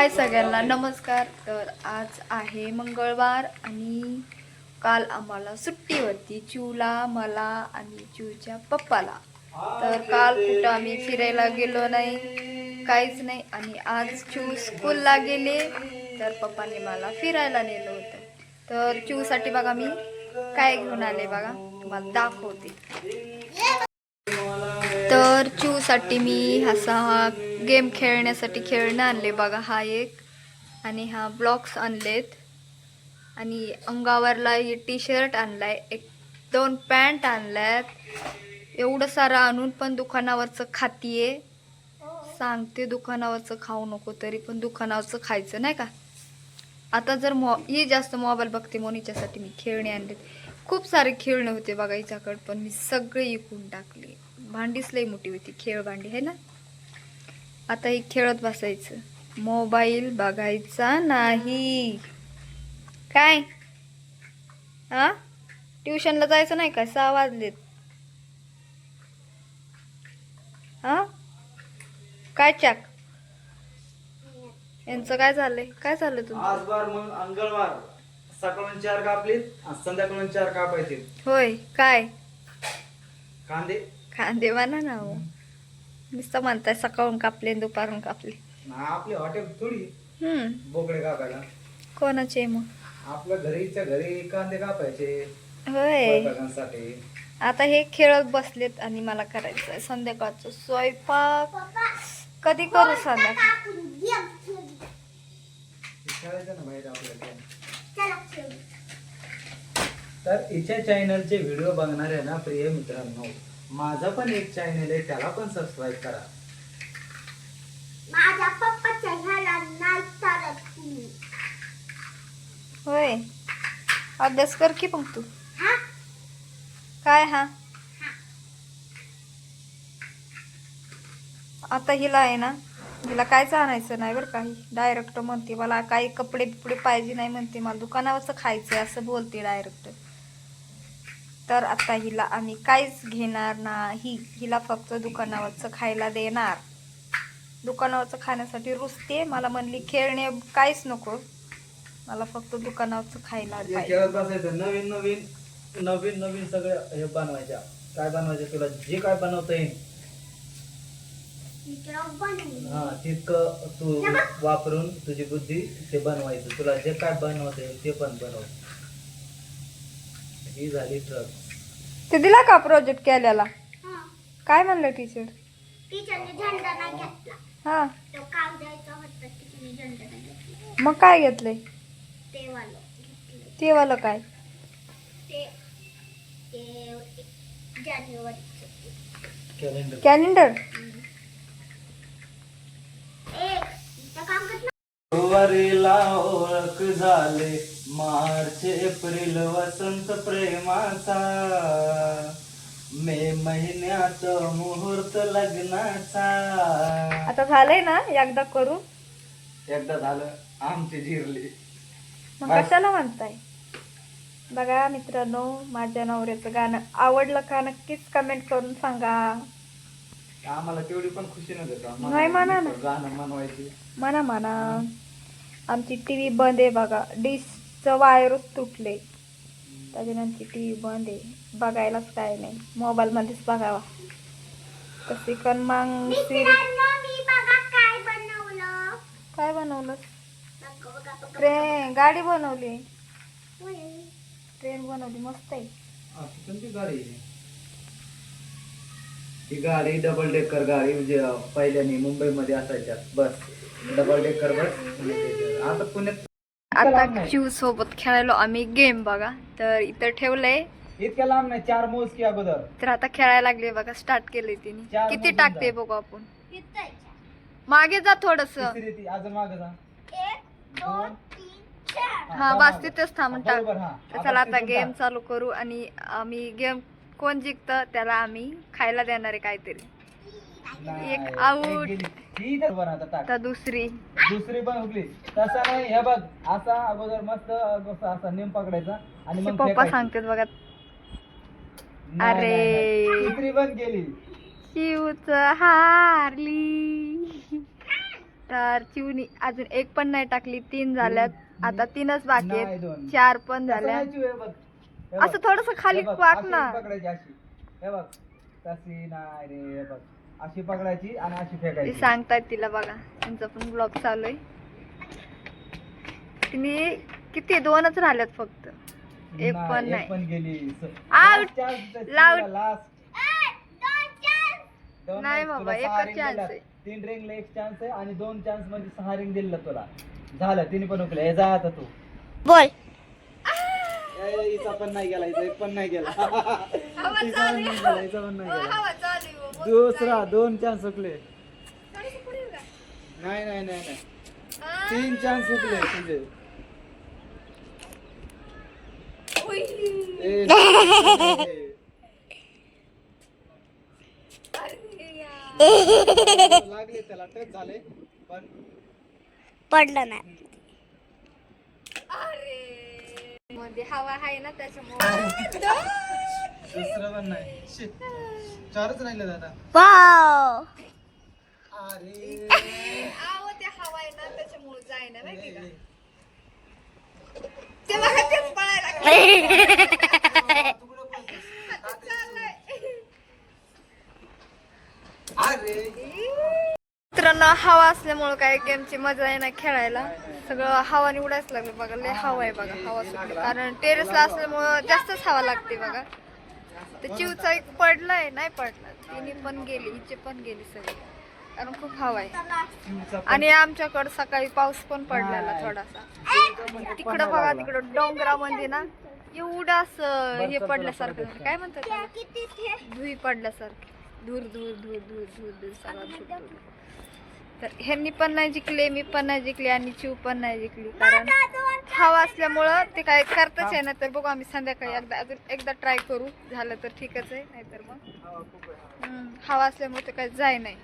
हाय सगळ्यांना नमस्कार. तर आज आहे मंगळवार आणि काल आम्हाला सुट्टी होती, चिवला, मला आणि चिवच्या पप्पाला. तर काल कुठं आम्ही फिरायला गेलो नाही, काहीच नाही. आणि आज चिव स्कूलला गेले तर पप्पांनी मला फिरायला नेलं होतं. तर चिवसाठी बघा मी काय घेऊन आले, बघा तुम्हाला दाखवते. तर चिवसाठी मी हा गेम खेळण्यासाठी खेळणं आणले बघा, हा एक. आणि हा ब्लॉक्स आणलेत आणि अंगावरला टी शर्ट आणलाय, एक दोन पॅन्ट आणल्यात. एवढं सारं आणून पण दुकानावरचं खातीये. सांगते दुकानावरचं खाऊ नको, तरी पण दुकानावरचं खायचं नाही का. आता जर ही जास्त मोबाईल बघते म्हणून हिच्यासाठी मी खेळणे आणले. खूप सारे खेळणे होते बघा हिच्याकडे, पण मी सगळे विकून टाकले. भांडीच लई मोठी होती, खेळ भांडी आहे ना. आता ही खेळत बसायचं, मोबाईल बघायचा नाही. काय हा, ट्युशनला जायचं नाही काय? 6 वाजलेत. हा काय चाक यांचं काय झालंय? काय झालं तुमचं? आज बार मग अंगळवार सकाळून 4 कापलीत आणि संध्याकाळून 4 कापायचे. होय काय कांदे कांदे म्हणा ना हो. नुसतं म्हणताय सकाळून कापले दुपारून कापले. आपली हॉटेल थोडी बोकडे कापायला. कोणाचे मग? आपल्या घरीच्या घरी कांदे कापायचे होय. स्वयंपाकासाठी. आता हे खेळत बसलेत आणि मला करायचंय संध्याकाळचं स्वयंपाक. कधी करू संध्याकाळ? खेळायचं ना बाहेर आपल्याला. तर हिच्या चॅनलचे व्हिडिओ बघणारे ना प्रिय मित्रांनो, माझा पण एक चॅनल आहे, त्याला पण सबस्क्राईब करा. माझ्या पप्पाच्या ह्याला नाही चालत तुम्ही. होय, अभ्यास कर की मग तू. हा काय हा आता हिला आहे ना, हिला कायच आणायचं नाही बरं. काही डायरेक्ट म्हणते मला काही कपडे बिपडे पाहिजे नाही, म्हणते मला दुकानावरचं खायचंय असं बोलते डायरेक्ट. तर आता हिला आम्ही काहीच घेणार नाही, हिला फक्त दुकानावरचं खायला देणार. दुकानावरचं खाण्यासाठी रुसते, मला म्हणली खेळणे काहीच नको, मला फक्त दुकानावरचं खायला पाहिजे. खेळत बसायचं. नवीन नवीन नवीन नवीन सगळं हे बनवायच्या. काय बनवायचं तुला जे काय बनवता येईल हा तितकं तू वापरून तुझी बुद्धी ते बनवायचं. तुला जे काय बनवता येईल ते पण बनव. ही झाली ट्रक. ते दिला का प्रोजेक्ट केल्याला? काय म्हणलं टीचर? टीचरने झेंडा नाही घेतला. हा तो काम द्यायचा होता, टीचरने झेंडा नाही घेतला. मग काय घेतलंय? ते वालं घेतलं. ते वाला काय? ते ते जानेवारीचं कॅलेंडर. कॅलेंडर. एक त्या काम करत फेब्रुवारीला ओळख झाले, मार्च एप्रिल वसंत प्रेमाचा, मे महिन्यात मुहूर्त लग्नाचा. आता झालंय ना, एकदा करू. एकदा झालं आमची जिरली. मग कशाला म्हणताय? बघा मित्रांनो, माझ्या नवऱ्याचं गाणं आवडलं का नक्कीच कमेंट करून सांगा. आम्हाला तेवढी पण खुशी नव्हती. नाही म्हणा ना. गाणं म्हणवायची. म्हणा म्हणा. आमची टीव्ही बंद आहे बघा, डिशचं वायरच तुटले, त्याच्यानंतर टीव्ही बंद आहे. बघायलाच काय नाही, मोबाईल मध्येच बघावा. कशी पण मग मी बघा काय बनवलं. काय बनवलं? बघा. ट्रेन, गाडी बनवली. होय. ट्रेन बनवली, मस्त आहे. कोणती गाडी आहे? ही गाडी डबल डेकर गाडी, म्हणजे पहिल्याने मुंबईमध्ये असायच्या बस. Double decker bus. आता पुण्यात आता चिव सोबत खेळायलो आम्ही गेम बघा. तर इथं ठेवलंय, इतक्या लांब नाही, 4 मोज की अगोदर. तर आता खेळायला लागले बघा. स्टार्ट केले तिने. चार किती मोजून टाकते जा. बघू आपण. इथं मागे जा थोडस. तिसरी ती अजून मागे जा. 1 2 3 4. हा बस तिथेच थांबून टाक. बरोबर, हा. तर चला आता तिथून गेम टाक. चालू करू आणि आम्ही गेम कोण जिंकतं त्याला आम्ही खायला देणार आहे काहीतरी. नाही, एक आऊट. गेली. ही तर बरं, आता टाक. तर दुसरी. दुसरी पण हुकली. तसा नाही, हे बघ असा अगोदर मस्त असा नेम पकडायचा आणि मग पप्पा फेकायची. सांगतात बघा. नाही, अरे. नाही, नाही. तिसरी पण गेली. शिवच हारली. तर चिवनी अजून एक पण नाही टाकली, 3 झाल्यात. आता 3च बाकी नाही, आहेत, 2. 4 पण झाल्या. असं थोडस खाली वाक ना. पकडायची अशी, हे बघ तशी नाही रे, हे बघ अशी पकडायची आणि अशी ते फेकायची. सांगतायत तिला बघा, त्यांचा पण ब्लॉग चालू आहे. तिने किती 2च राहिल्यात फक्त, एक पण एक नाही. पण गेली. Out. Loud. लास्ट नाही बाबा, एकच chance आहे. 3 रिंगला 1 चान्स आहे आणि 2 चान्स मध्ये 6 रिंग दिलं तुला. झालं, तिने पण उकले. हे जा आता तू बोल. हिचा पण नाही गेला, हिचा एक पण नाही गेला. हवा हिचा पण चालू नाही आहे. गेला, हिचा पण नाही गेला. हवा चालू आहे, मग दुसरा 2 चान्स हुकले. थोडंसं पुढे येऊ का? नाही नाही नाही नाही, आ, 3 चान्स हुकले तुझे. उई. ए, नाही. अरे यार. लागले त्याला, टच झाले पण पडलं नाही. अरे मध्ये हवा आहे ना त्याच्यामुळे. दुसरं पण नाही. Shit. 4च राहिले दादा. वाव. अरे आव ते हवा आहे ना त्याच्यामुळे जाईना, माहिती का? ते बघा, तेच पळायला लागले. आता चाललंय. मित्रांनो, हवा असल्यामुळे काय गेमची मजा आहे ना खेळायला. सगळं हवाने उडायच लागलं बघा, लय हवा आहे बघा, हवा सुटली. कारण टेरेसला असल्यामुळं जास्तच हवा लागते बघा. तर चिवचा एक पडलाय, नाही पडला, तिने पण गेली, हिचे पण गेली सगळी, कारण खूप हवा आहे. आणि आमच्याकडं सकाळी पाऊस पण पडलेला थोडासा. तिकडं बघा, तिकडं डोंगरामध्ये ना एवढं असं हे पडल्यासारखं झालं. काय म्हणतात त्याला? धुई पडल्यासारखी, धूर धूर धूर धूर धूर धूर सगळा धूर. तर ह्यांनी पण नाही जिंकले, मी पण नाही जिंकले आणि चिव पण नाही जिंकली. कारण हवा असल्यामुळं ते काय करताच आहे ना. तर बघू आम्ही संध्याकाळी अजून एकदा ट्राय करू, झालं तर ठीकच आहे, नाहीतर मग हवा असल्यामुळे ते काय जाय नाही.